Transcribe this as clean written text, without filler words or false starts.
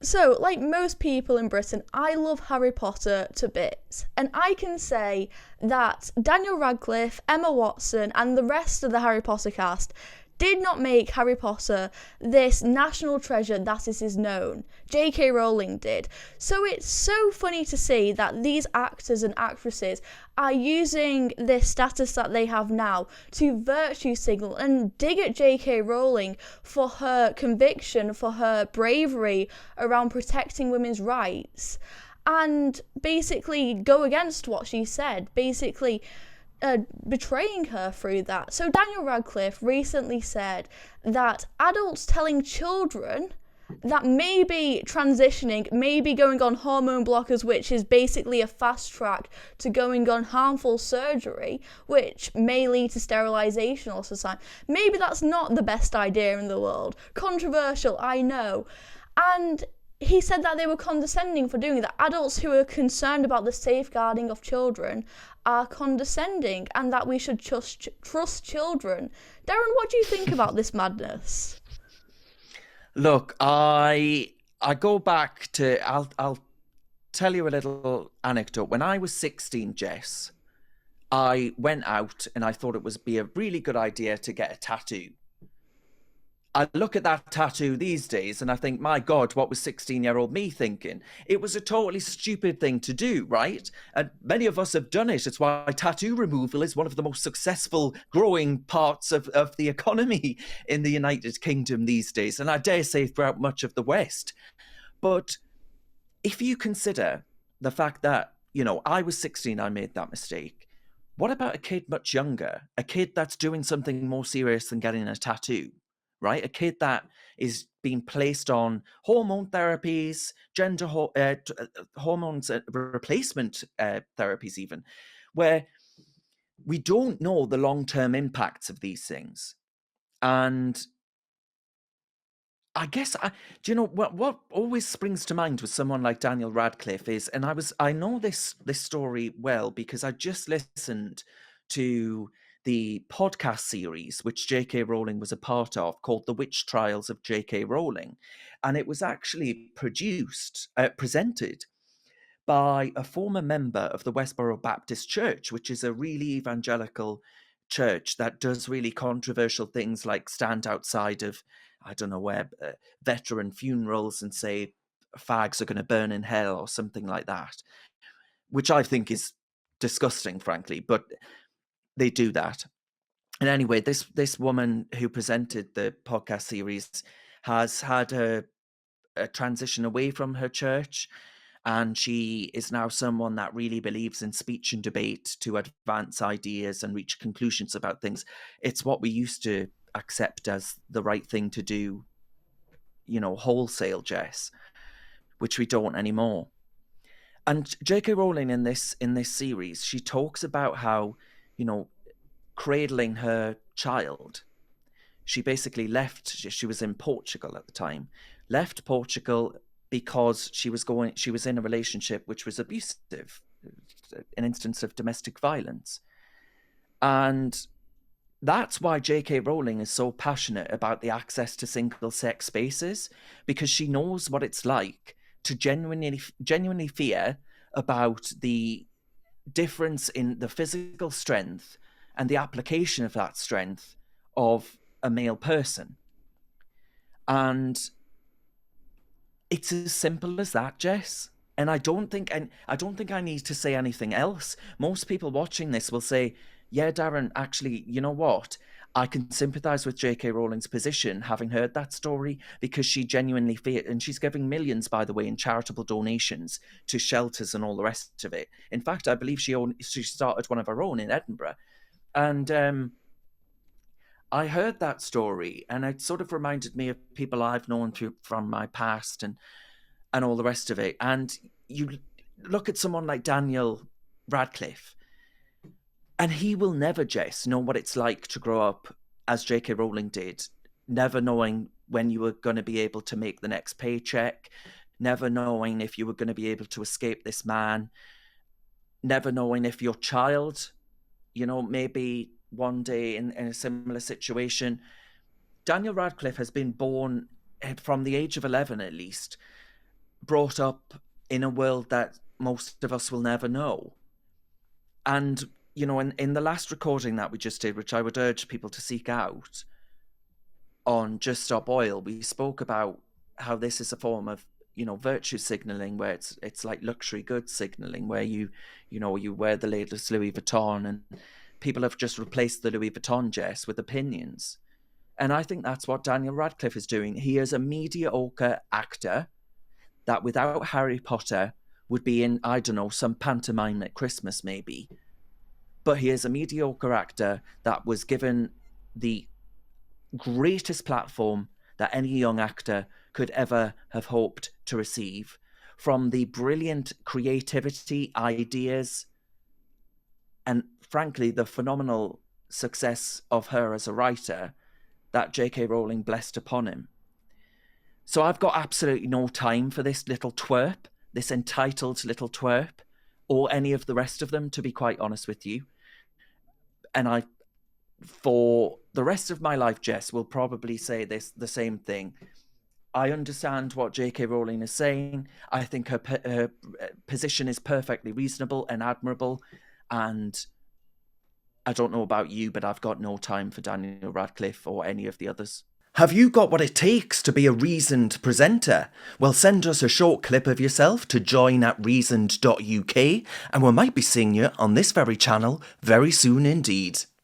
So, like most people in Britain, I love Harry Potter to bits. And I can say that Daniel Radcliffe, Emma Watson, and the rest of the Harry Potter cast did not make Harry Potter this national treasure that it is known. J.K. Rowling did. So it's so funny to see that these actors and actresses are using this status that they have now to virtue signal and dig at J.K. Rowling for her conviction, for her bravery around protecting women's rights, and basically go against what she said, basically betraying her through that. So Daniel Radcliffe recently said that adults telling children that maybe transitioning, maybe going on hormone blockers, which is basically a fast track to going on harmful surgery, which may lead to sterilization or something. Maybe that's not the best idea in the world. Controversial, I know. And he said that they were condescending for doing that. Adults who are concerned about the safeguarding of children are condescending, and that we should just trust children. Darren, what do you think about this madness? Look, I go back to I'll tell you a little anecdote. When I was 16, Jess, I went out and I thought it would be a really good idea to get a tattoo. I look at that tattoo these days and I think, my God, what was 16-year-old me thinking? It was a totally stupid thing to do, right? And many of us have done it. It's why tattoo removal is one of the most successful growing parts of the economy in the United Kingdom these days, and I dare say throughout much of the West. But if you consider the fact that, I was 16, I made that mistake. What about a kid much younger? A kid that's doing something more serious than getting a tattoo? Right? A kid that is being placed on hormone therapies, hormones, replacement therapies, even, where we don't know the long-term impacts of these things. And I guess do you know what always springs to mind with someone like Daniel Radcliffe is, and I know this story well because I just listened to the podcast series which J.K. Rowling was a part of, called The Witch Trials of J.K. Rowling, and it was actually presented by a former member of the Westboro Baptist Church, which is a really evangelical church that does really controversial things like stand outside of, I don't know where, veteran funerals and say fags are going to burn in hell or something like that, which I think is disgusting, frankly, but they do that. And anyway, this woman who presented the podcast series has had a transition away from her church, and she is now someone that really believes in speech and debate to advance ideas and reach conclusions about things. It's what we used to accept as the right thing to do, wholesale, Jess, which we don't anymore. And J.K. Rowling in this series, she talks about how, cradling her child, she basically left. She was in Portugal at the time, left Portugal because she was in a relationship which was abusive, an instance of domestic violence. And that's why J.K. Rowling is so passionate about the access to single-sex spaces, because she knows what it's like to genuinely fear about the difference in the physical strength and the application of that strength of a male person. And it's as simple as that, Jess. And I don't think I need to say anything else. Most people watching this will say, yeah, Darren, actually, you know what? I can sympathize with J.K. Rowling's position, having heard that story, because she genuinely feared, and she's giving millions, by the way, in charitable donations to shelters and all the rest of it. In fact, I believe she started one of her own in Edinburgh. And I heard that story, and it sort of reminded me of people I've known from my past and all the rest of it. And you look at someone like Daniel Radcliffe, and he will never, Jess, know what it's like to grow up as J.K. Rowling did, never knowing when you were going to be able to make the next paycheck, never knowing if you were going to be able to escape this man, never knowing if your child, maybe one day in a similar situation. Daniel Radcliffe has been born from the age of 11, at least, brought up in a world that most of us will never know. And, you know, in the last recording that we just did, which I would urge people to seek out on Just Stop Oil, we spoke about how this is a form of, you know, virtue signaling, where it's like luxury goods signaling, where you wear the latest Louis Vuitton, and people have just replaced the Louis Vuitton, Jess, with opinions. And I think that's what Daniel Radcliffe is doing. He is a mediocre actor that without Harry Potter would be in, I don't know, some pantomime at Christmas maybe. But he is a mediocre actor that was given the greatest platform that any young actor could ever have hoped to receive, from the brilliant creativity, ideas, and frankly, the phenomenal success of her as a writer that J.K. Rowling blessed upon him. So I've got absolutely no time for this little twerp, this entitled little twerp, or any of the rest of them, to be quite honest with you. And for the rest of my life, Jess, will probably say the same thing. I understand what J.K. Rowling is saying. I think her position is perfectly reasonable and admirable. And I don't know about you, but I've got no time for Daniel Radcliffe or any of the others. Have you got what it takes to be a reasoned presenter? Well, send us a short clip of yourself to join@reasoned.uk, and we might be seeing you on this very channel very soon indeed.